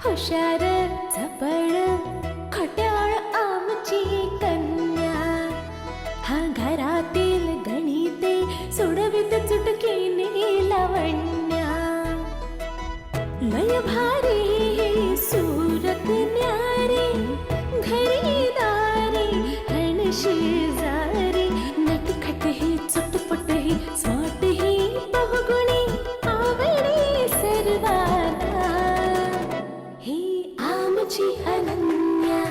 हुशार चपळ खट्याळ आमची कन्या, हा घरातील गणिते सोडवित चुटकीने लावण्या. लय भारी ही सूरत न्यारी, घरी दारी रण शेजारी, नटखट ही चटपट ही स्मार्ट ही बहुगुणी आवडी सर्वांना. ही आमची अनन्या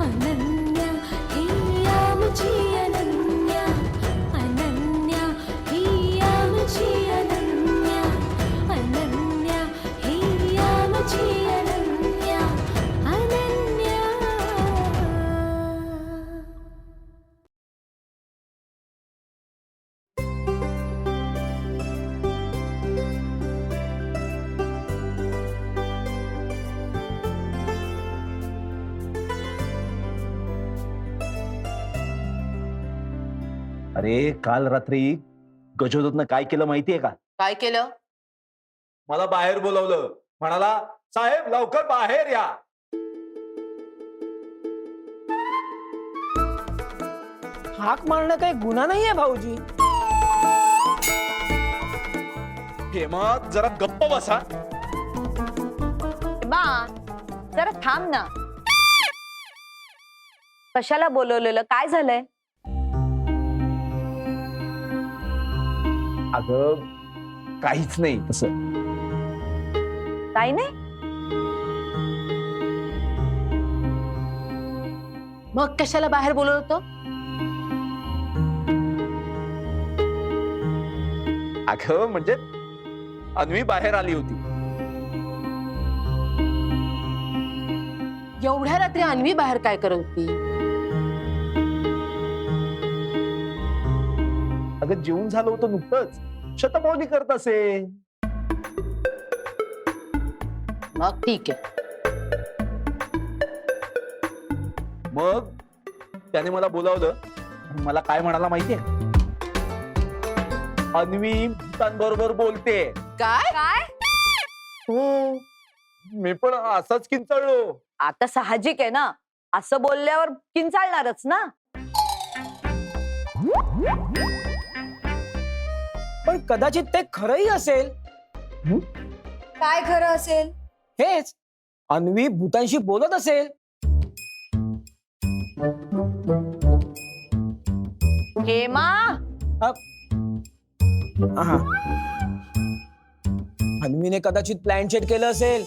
अनन्या, ही आमची अनन्या अनन्या, ही आमची अनन्या अनन्या, ही आमची अनन्या अनन्या. अरे काल रात्री गजोदतनं काय केलं माहितीये का? काय केलं? मला बाहेर बोलवलं, म्हणाला साहेब लवकर बाहेर या. हाक मारणं काही गुन्हा नाहीये भाऊजी. हेमा जरा गप्प बसा. बा जरा थांब ना. कशाला बोलवलेलं? काय झालंय? अगं काहीच नाही तसं. काही नाही. मग कशाला बाहेर बोलवलं होतं? अगं म्हणजे अन्वी बाहेर आली होती. एवढ्या रात्री अन्वी बाहेर काय करत होती? अगं जेवून झालं होतं नुकतंच, शतपावली करत असे. मग ठीक आहे. मग त्याने मला बोलावलं. मला काय म्हणाला माहितीये? अन्वी भूतांबरोबर बोलते. काय काय? हो, मी पण असाच किंचाळलो. आता साहजिक आहे ना, असं बोलल्यावर किंचाळणारच ना. पण कदाचित ते खरंही असेल. काय खरं असेल? हेच अन्वी भूतांशी बोलत असेल. हेमा आहा. अन्वीने कदाचित प्लॅन सेट केलं असेल.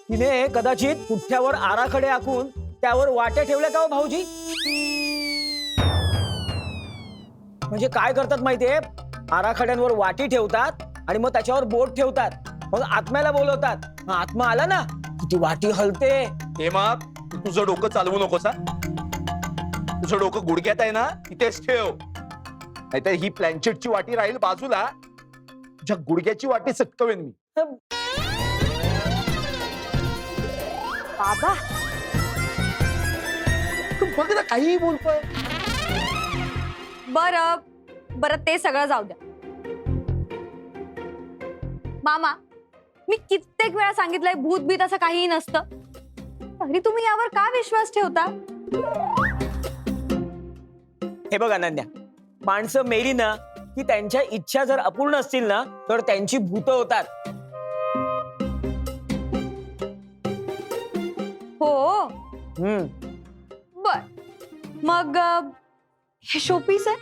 तिने कदाचित पुठ्यावर आराखडे आखून त्यावर वाट्या ठेवल्या का हो भाऊजी? म्हणजे काय करतात माहितीये, आराखड्यांवर वाटी ठेवतात आणि मग त्याच्यावर बोट ठेवतात. मग आत्म्याला बोलवतात. मग आत्मा आला ना की ती वाटी हलते. हेमा तुझं डोकं चालवू नकोस हा. तुझं डोकं गुडघ्यात आहे ना, तिथेच ठेव. नाहीतर ही प्लॅनचेटची वाटी राहील बाजूला, तुझ्या गुडघ्याची वाटी सटकवेन मी. बाबा तू बघ ना काहीही बोलतोय. बरं बरं ते सगळं जाऊ द्या. मामा, मी कित्येक वेळा सांगितलंय भूत बीत असं काहीही नसतं, तरी तुम्ही यावर का विश्वास ठेवता? हे बघ अनन्या, माणसं मेली ना की त्यांच्या इच्छा जर अपूर्ण असतील ना तर त्यांची भूत होतात. हो हम्म. मग हे शोपीस आहे,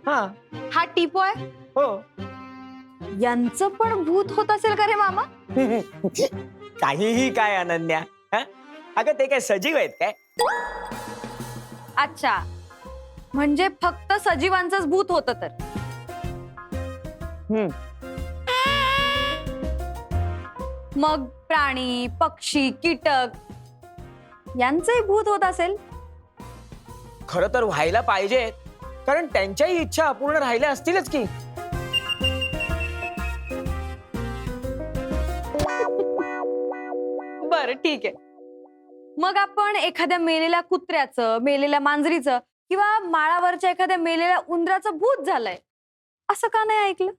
हा. हा टिपॉय, हो. यांचं पण भूत होत असेल का रे मामा? काहीही काय अनन्या, हा? अगं ते काय सजीव आहेत काय? अच्छा, म्हणजे फक्त सजीवांचंच भूत होतं तर. मग प्राणी, पक्षी, कीटक यांचंही भूत होत असेल. खरं तर व्हायला पाहिजे, कारण त्यांच्याही इच्छा अपूर्ण राहिल्या असतीलच की. बरं ठीक आहे, मग आपण एखाद्या मेलेल्या कुत्र्याचं, मेलेल्या मांजरीचं किंवा माळावरच्या एखाद्या मेलेल्या उंदराचं भूत झालंय असं का नाही ऐकलं?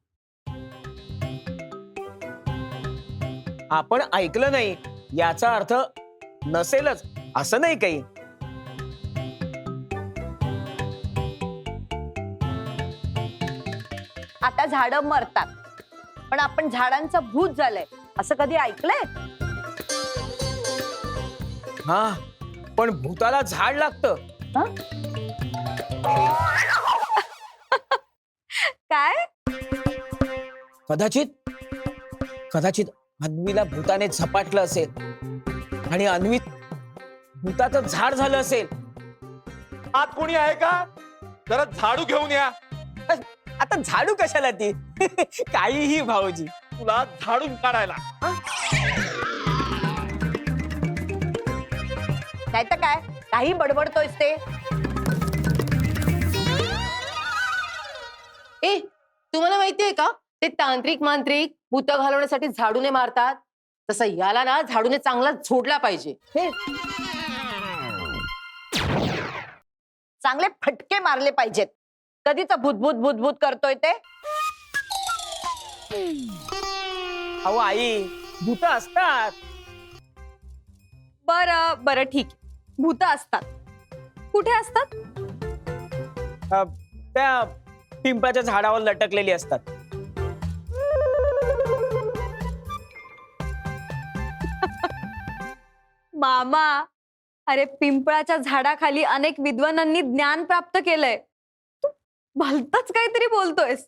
आपण ऐकलं नाही याचा अर्थ नसेलच असं नाही काही. आता झाडं मरतात, पण आपण झाडांचं भूत झालंय असं कधी ऐकलंय? हा, पण भूताला झाड लागतं. काय? कदाचित कदाचित अन्वीला भूताने झपाटलं असेल आणि अन्वी भूताचं झाड झालं असेल. आत कोणी आहे का? जरा झाडू घेऊन या. आता झाडू कशाला ती? काहीही भाऊजी. तुला झाडून काढायला. नाही तर काय, काही बडबडतोयस ते. ए, तुम्हाला माहितीये का ते तांत्रिक मांत्रिक भूत घालवण्यासाठी झाडूने मारतात, तसं याला ना झाडूने चांगला झोडला पाहिजे. चांगले फटके मारले पाहिजेत. कधीच भूत भूत भूत भूत करतोय ते. अहो आई, भूत असतात. बरं बरं ठीक आहे, भूत असतात. कुठे असतात? त्या पिंपळाच्या झाडावर लटकलेली असतात. मामा, अरे पिंपळाच्या झाडाखाली अनेक विद्वानांनी ज्ञान प्राप्त केलंय. तू भलतच काहीतरी बोलतोयस.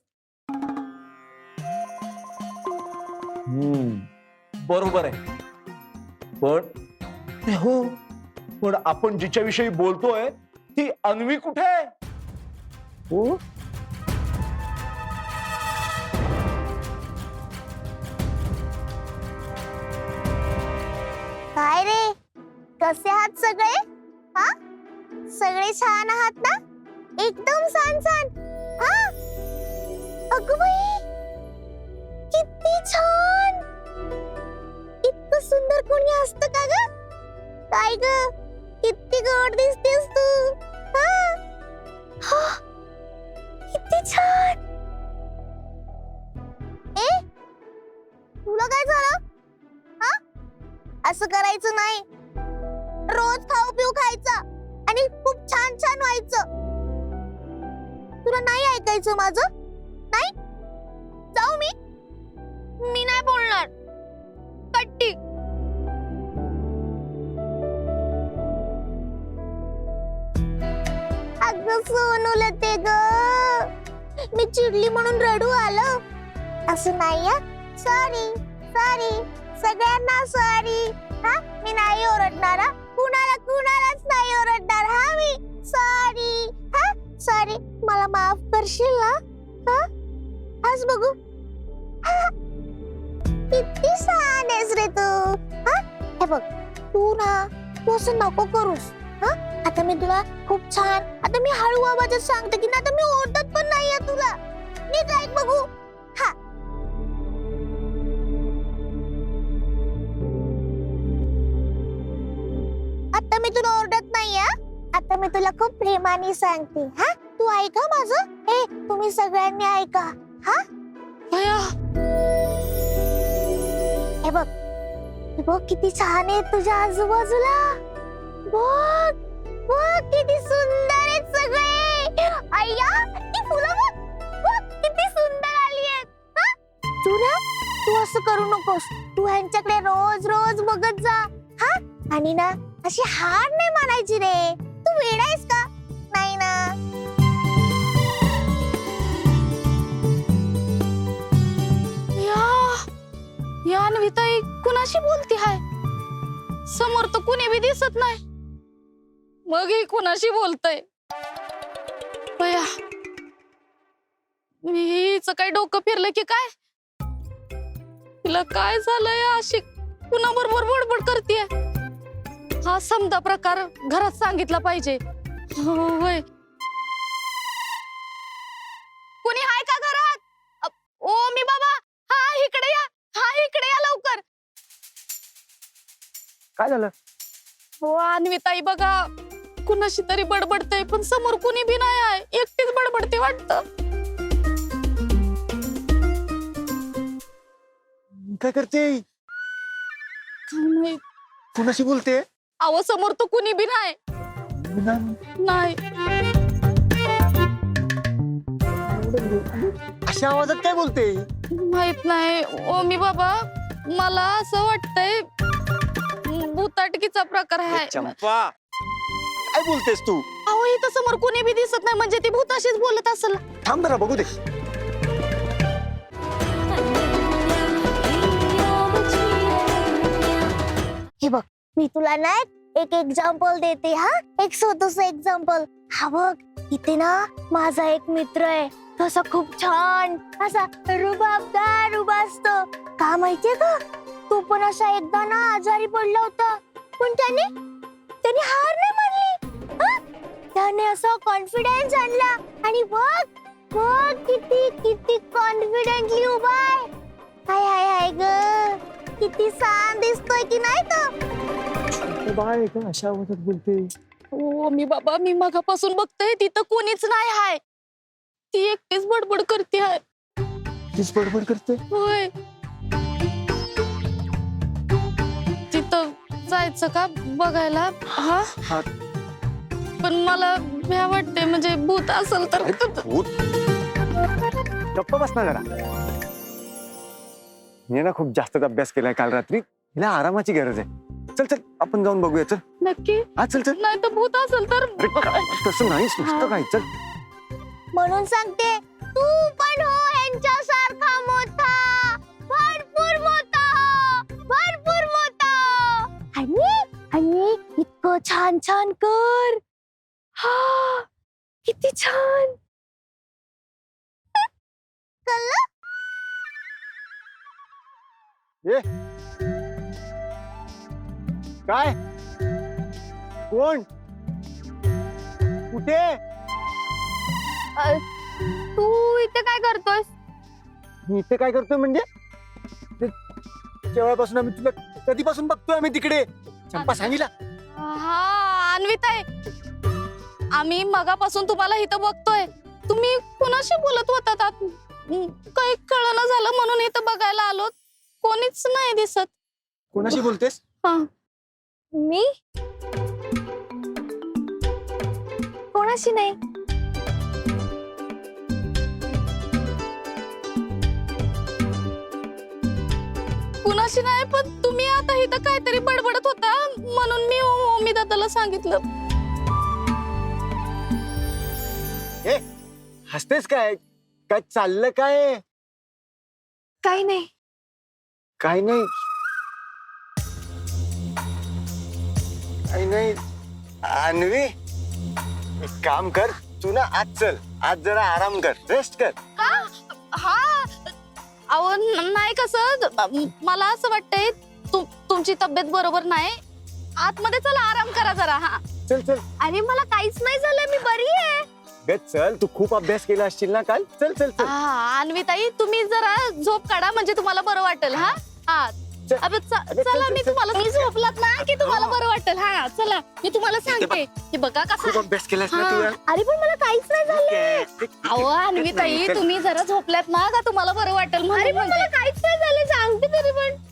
बरोबर आहे, पण हो, पण आपण जिच्याविषयी बोलतोय ती अन्वी कुठे आहे? हो, काय रे, कसे आहात सगळे? हा, सगळे छान आहात ना? एकदम छान छान. हा, अगं बाई, किती छान. इतकं सुंदर कोणी असतं का ग? काय ग, किती गोड दिसतेस तू. हा, हा, किती छान. ए, तुला काय झालं? असं करायचं नाही. रोज खाऊ पिऊ खायचा आणि खूप छान छान व्हायचं. तुला नाही ऐकायचं माझं? नाही, जाऊ मी नाही बोलणार. कट्टी. अगं सोनूला ते ग, मी चिडली म्हणून रडू आलं. असं नाही. सॉरी सॉरी, सगळ्यांना सॉरी. हा, मी नाही ओरडणार. कुणालाच नाही ओरडणार. हा, मी सॉरी. हा, सॉरी. मला माफ करशील ना? हा, आज बघू. हा, किती छान आहेस रे तू. हा, हे बघ, तू असं नको करूस. हा, आता मी तुला खूप छान, आता मी हळू आवाजात सांगते की ना, आता मी ओरडत पण नाहीये तुला. नीट ऐक बघू. हा, आता मी तुला ओरडत नाहीये. आता मी तुला खूप प्रेमाने सांगते. हा, तू ऐका माझं. ए, तुम्ही सगळ्यांनी ऐका. हा, हे बघ, हे बघ किती छान आहे तुझ्या आजूबाजूला. बघ बघ, किती सुंदर आहेत सगळे. अय्या, ती फुलं बघ, बघ किती सुंदर आली आहेत. हा, तू असं करू नकोस. तू ह्यांच्याकडे रोज रोज बघत जा. हा, आणि ना अशी हार नाही मानायची रे. तू वेडा आहेस का? नाही ना. या अन्विताई कुणाशी बोलती हाय? समोर तर कुणी बी दिसत नाही, मग ही कुणाशी बोलतय? बया, हिचं काय डोकं फिरलं की काय? तिला काय झालंय? अशी कुणाबरोबर बडबड करतेय? हा समजा प्रकार घरात सांगितला पाहिजे. होय, कुणी हाय का घरात? ओ मी बाबा, हा इकडे या. हा, इकडे या लवकर. काय झालं? हो अन्विताई बघा, कुणाशी तरी बडबडतय पण समोर कुणी बी नाही आहे, एकटीच बडबडते वाटतं. काय करते? काय माहित. कुणाशी बोलते? अहो समोर तो कुणी बी नाही. नाही अशा आवाजात काय बोलते? माहित नाही. ओ मी बाबा, मला असं वाटतंय भूताटकीचा प्रकार आहे. चंपा, काय बोलतेस तू? अहो इथं समोर कुणी बी दिसत नाही, म्हणजे ती भूताशीच बोलत असेल. थांब जरा बघू दे. हे बघ, मी तुला ना एक एक्झाम्पल देते. हा, एक छोटस एक्झाम्पल. हा बघ, इथे ना माझा एक मित्र आहे. तसा खूप छान असा रुबाबदार उभा असतो. का माहितीये का, तो पण असा एकदा ना आजारी पडला होता, पण त्याने हार नाही मानली. हा? त्याने असा कॉन्फिडन्स आणला आणि बघ बघ किती किती कॉन्फिडेंटली उभा आहे. हाय हाय हाय ग, किती छान दिसतोय की नाही तो. बाय का अशा आवाजात बोलते? ओ मी बाबा, मी मगापासून बघतोय तिथं कोणीच नाही हाय. ती एकटीच बडबड करते आहे. तीच बडबड करते. होय. तिथं जायचं का बघायला? हा हा. पण मला भ्या वाटते, म्हणजे भूत असेल तर. भूत? गप्प बस ना जरा. मी ना खूप जास्त अभ्यास केलाय काल रात्री. हिला आरामाची गरज आहे. चल चल आपण जाऊन बघूया. चल. नक्की? हा चल चल. नाही तर भूत असेल तर. तसं नाहीच नुसतं काय. चल. म्हणून सांगते, तू पण हो यांच्यासारखा मोठा, भरपूर मोठा, भरपूर मोठा. आणि इतकं छान छान कर. हा, किती छान. कळलं? काय? कोण? कुठे? तू इथे काय करतोय? मी इथे काय करतोय म्हणजे? केव्हापासून आम्ही तुला कधीपासून बघतोय आम्ही तिकडे? चंपा सांगितलं. हा अन्विताई, आम्ही मगापासून तुम्हाला इथं बघतोय. तुम्ही कुणाशी बोलत होतात आत? काही कळना झालं म्हणून इथं बघायला आलो. कोणीच नाही दिसत. कोणाशी बोलतेस? हा, मी कोणाशी नाही. कुणाशी नाही, पण तुम्ही आता इथं काहीतरी बडबडत होता म्हणून मी दादाला सांगितलं. हसतेस काय? काय चाललं काय? काही नाही. काय नाही. काही नाही. अन्वी, एक काम कर, तू ना आज चल. आज जरा आराम कर, रेस्ट कर. हा, अहो नाही कसं, मला असं वाटतंय तुमची तब्येत बरोबर नाही. आतमध्ये चला, आराम करा जरा. हा चल चल. अरे मला काहीच नाही झालं, मी बरी आहे. चल, तू खूप अभ्यास केला असशील ना काल. चल चल चल. अन्विताई, तुम्ही जरा झोप काढा, म्हणजे तुम्हाला बरं वाटेल. हा हा, चला, मी तुम्हाला, मी झोपलात ना की तुम्हाला बरं वाटेल. हा चला, मी तुम्हाला सांगते की बघा खूप कसं. अभ्यास केलास ना तू. अरे पण मला काहीच नाही झालं. अहो अन्विताई, तुम्ही जरा झोपल्यात ना का तुम्हाला बरं वाटेल म्हणून म्हणते. काहीच नाही झालं, सांगते तरी पण.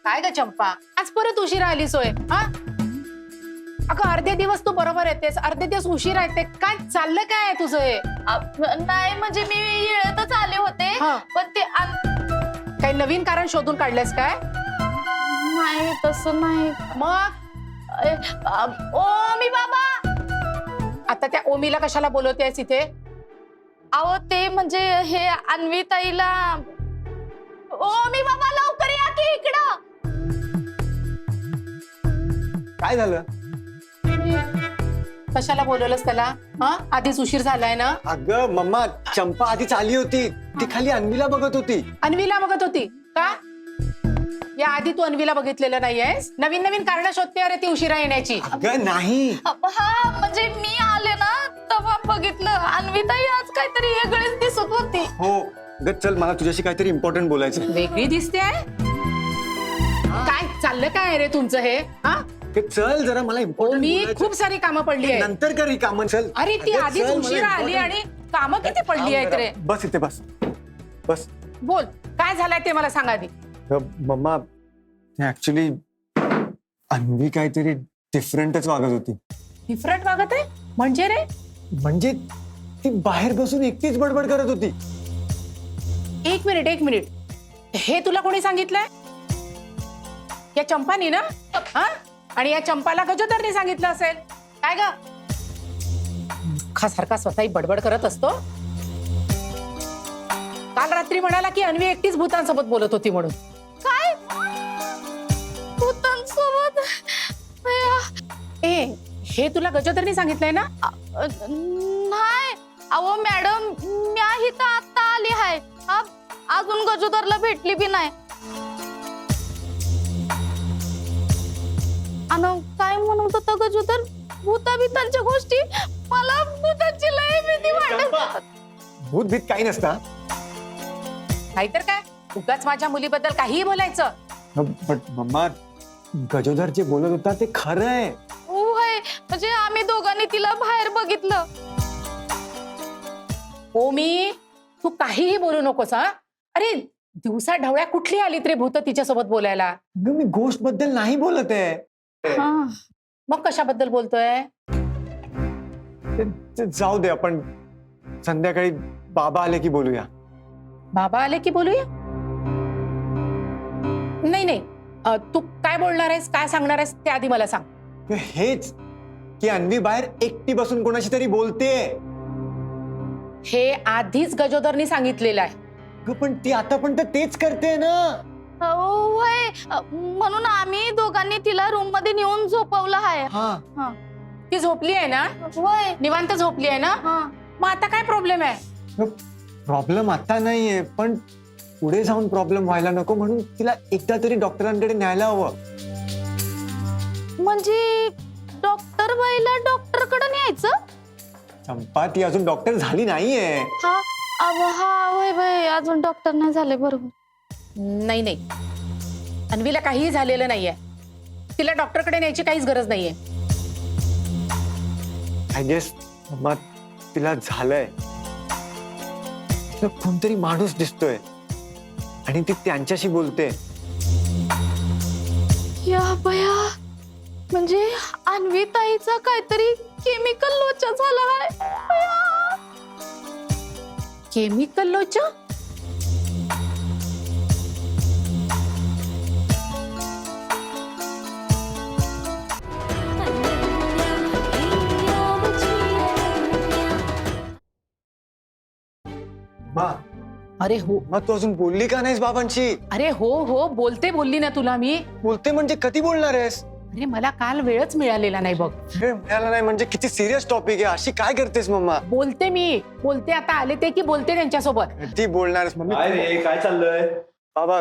काय ग चंपा, आज परत उशिरा आलीस होय? हा, अगं अर्धे दिवस तू बरोबर येतेस, अर्धे दिवस उशिरा येते. काय चाललं काय आहे तुझं हे? नाही म्हणजे मी येळतच आले होते, हा. पण ते काही नवीन कारण शोधून काढलेस काय? नाही, तसं नाही. मग ओ मी बाबा, आता त्या ओमीला कशाला बोलवतेस इथे? अहो ते म्हणजे हे अन्विताईला. ओ मी बाबा, लवकर या की इकडं. काय झालं? कशाला बोलवलंस त्याला? हा, आधीच उशीर झालाय ना. अगं मम्मा, चंपा आधीच आली होती. ती खाली अन्वीला बघत होती. अन्वीला बघत होती का? या आधी तू अन्वीला बघितलेलं नाहीयेस? नवीन नवीन कारण शोधते अरे ती उशिरा येण्याची. अगं नाही. हा म्हणजे मी आले तेव्हा बघितलं अन्विताई आज काहीतरी वेगळीच दिसत होती. हो अगं चल, मला तुझ्याशी काहीतरी इम्पॉर्टंट बोलायचं. वेगळी दिसते काय चाललं काय रे तुमचं हे? हा चल जरा, मला इम्पॉर्टंट मी खूप सारी कामं पडली आहेत. नंतर कर ही कामं. चल अरे ती अगं, आधीच चल, मला उशिरा आली important आणि कामं किती पडली आहेत रे. बस इथे बस बस. बोल काय झालंय ते मला सांगा आधी. मम्मा ऍक्च्युली अन्वी काहीतरी डिफरंटच वागत होती. डिफरंट वागत आहे म्हणजे रे? म्हणजे ती बाहेर बसून एकटीच बडबड करत होती. एक मिनिट हे तुला कोणी सांगितलंय? या चंपानी ना? हा? आणि या चंपाला गजोदरने सांगितलं असेल काय ग? सारखा स्वतःही बडबड करत असतो. काल रात्री म्हणाला की अन्वी एकटीच भूतांसोबत बोलत होती म्हणून. काय भूतांसोबत? अय्या, ए हे तुला गजोदरने सांगितलंय ना? नाही अहो मॅडम, मी इथं आता आली आहे. हा, अजून गजोदरला भेटली बी नाही. आणि काय म्हणत होता गजोदर? भूताबितांच्या गोष्टी? मला भूताची लय भीती वाटत. भूत भीत काही नसता. नाहीतर काय, उगाच माझ्या मुलीबद्दल काहीही बोलायचं. बट मम्मा, गजोदर जे बोलत होता ते खरं आहे. होय, म्हणजे आम्ही दोघांनी तिला बाहेर बघितलं. हो मी, तू काहीही बोलू नकोस हा. अरे दिवसा ढवळ्या कुठली आलीत रे भूत तिच्यासोबत बोलायला? अगं, मी गोष्ट बद्दल नाही बोलत आहे. हा. मग कशाबद्दल बोलतोय? ते जाऊ दे, आपण संध्याकाळी बाबा आले की बोलूया. बाबा आले की बोलूया? नाही तू काय बोलणार आहेस, काय सांगणार आहेस ते आधी मला सांग. हेच की अन्वी बाहेर एकटी बसून कोणाशी तरी बोलते. हे आधीच गजोदरनी सांगितलेलं आहे. पण ती आता पण तर तेच करते ना. होय, म्हणून आम्ही दोघांनी तिला रूम मध्ये नेऊन झोपवलं आहे. हा, ती झोपली आहे ना? होय. निवांत झोपली आहे ना? मग आता काय प्रॉब्लेम आहे? प्रॉब्लेम आता नाहीये, पण पुढे जाऊन प्रॉब्लेम व्हायला नको म्हणून तिला एकदा तरी डॉक्टरांकडे न्यायला हवं. म्हणजे डॉक्टर बाईला डॉक्टर कडे न्यायचं? चंपा, ती अजून डॉक्टर झाली नाहीये. हा होय बाई, अजून डॉक्टर नाही झाले. बरोबर. नाही अन्वीला काहीही झालेलं नाहीये. तिला डॉक्टरकडे न्यायची काहीच गरज नाहीये. आय गेस मम्मा, तिला झालंय. तिला कोणतरी माणूस दिसतोय आणि ती त्यांच्याशी बोलते. या बया, म्हणजे अन्वी ताईचा काहीतरी केमिकल लोचा झाला आहे. केमिकल लोचा? अरे हो, मग तू अजून बोलली का नाहीस बाबांशी? अरे हो बोलली ना तुला मी. बोलते म्हणजे कधी बोलणार आहेस? अरे मला काल वेळच मिळालेला नाही बघ. वेळ मिळाला नाही म्हणजे किती सिरियस टॉपिक आहे. अशी काय करतेस मम्मा? बोलते आता आले ते की बोलते त्यांच्यासोबत. ती बोलणार आहेस मम्मी? काय रे, काय चाललंय? बाबा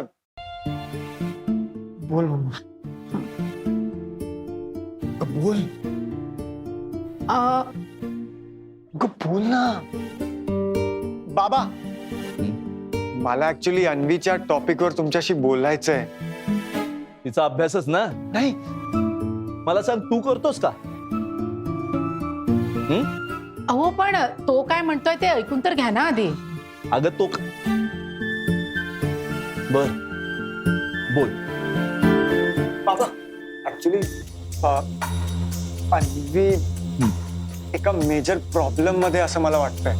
बोल मम्मा. बोल बोल ना बाबा. मला ऍक्च्युली अन्वीच्या टॉपिकवर तुमच्याशी बोलायचंय. तिचा अभ्यासच ना? नाही, मला सांग, तू करतोस का? अहो पण तो काय म्हणतोय ते ऐकून तर घ्या ना आधी. अगं तो बर बोल. बाबा ऍक्च्युली अन्वी एका मेजर प्रॉब्लेम मध्ये असं मला वाटतंय.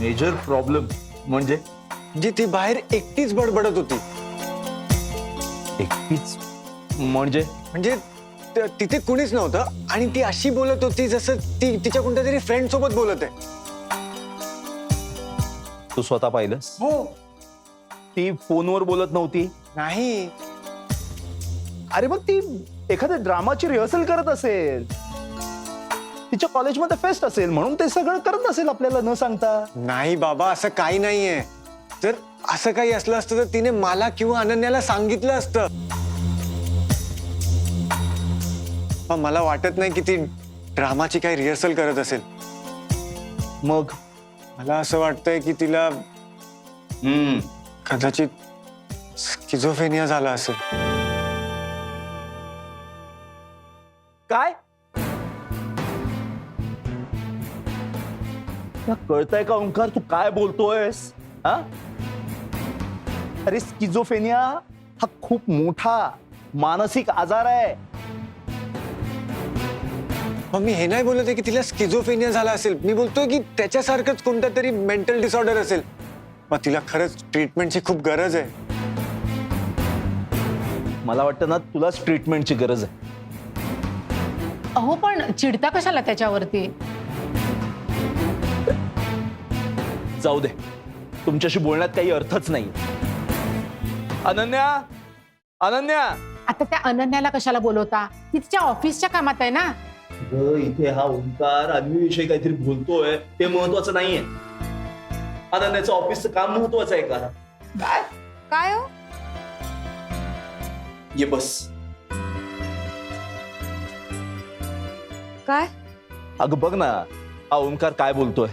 मेजर प्रॉब्लेम म्हणजे? जी ती बाहेर एकटीच बडबडत होती. एकटीच म्हणजे? म्हणजे तिथे कुणीच नव्हतं आणि ती अशी बोलत होती जसं ती तिच्या कोणत्या तरी फ्रेंड सोबत बोलत आहे. तू स्वतः पाहिलंस? हो. ती फोनवर बोलत नव्हती? नाही. अरे मग ती एखाद्या ड्रामाची रिहर्सल करत असेल. तिच्या कॉलेजमध्ये फेस्ट असेल म्हणून ते सगळं करत असेल आपल्याला न सांगता. नाही बाबा, असं काही नाहीये. जर असं काही असलं असतं तर तिने मला किंवा अनन्याला सांगितलं असतं. पण मला वाटत नाही की ती ड्रामाची काही रिहर्सल करत असेल. मग मला असं वाटतंय की तिला हम्म कदाचित स्किझोफेनिया झाला असेल. काय तुला कळतंय का ओंकार, तू काय बोलतोयस? हा, अरे स्किझोफेनिया हा खूप मोठा मानसिक आजार आहे. मग मी हे नाही बोलत आहे की तिला स्किझोफेनिया झाला असेल. मी बोलतोय की त्याच्यासारखंच कोणता तरी मेंटल डिसऑर्डर असेल. मग तिला खरंच ट्रीटमेंटची खूप गरज आहे. मला वाटतं ना तुलाच ट्रीटमेंटची गरज आहे. अहो पण चिडता कशाला त्याच्यावरती? जाऊ दे, तुमच्याशी बोलण्यात काही अर्थच नाही. अनन्या, अनन्या, आता त्या अनन्याला कशाला बोलवता? ती तिच्या ऑफिसच्या कामात आहे ना. इथे हा ओंकार अन्वीविषयी काहीतरी बोलतोय, ते महत्वाचं नाहीये. अनन्याचं ऑफिसचं काम महत्वाचं आहे का? काय काय हो? ये बस. काय? अगं बघ ना, हा ओंकार काय बोलतोय.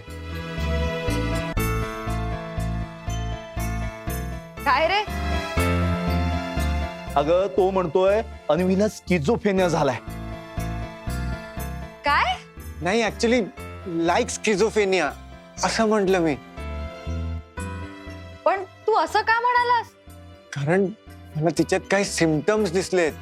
काय रे? अगं तो म्हणतोय अन्वीला स्किझोफेनिया झालाय. काय? नाही, ऍक्च्युली लाईक स्किझोफेनिया असं म्हटलं मी. पण तू असं का म्हणालास? कारण मला तिच्यात काही सिम्पटम्स दिसलेत.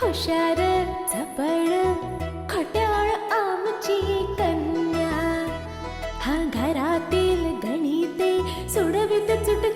हुशार झपड खट्याळ आमची कन्या, हा घरातील गणिते सोडवित चुटकी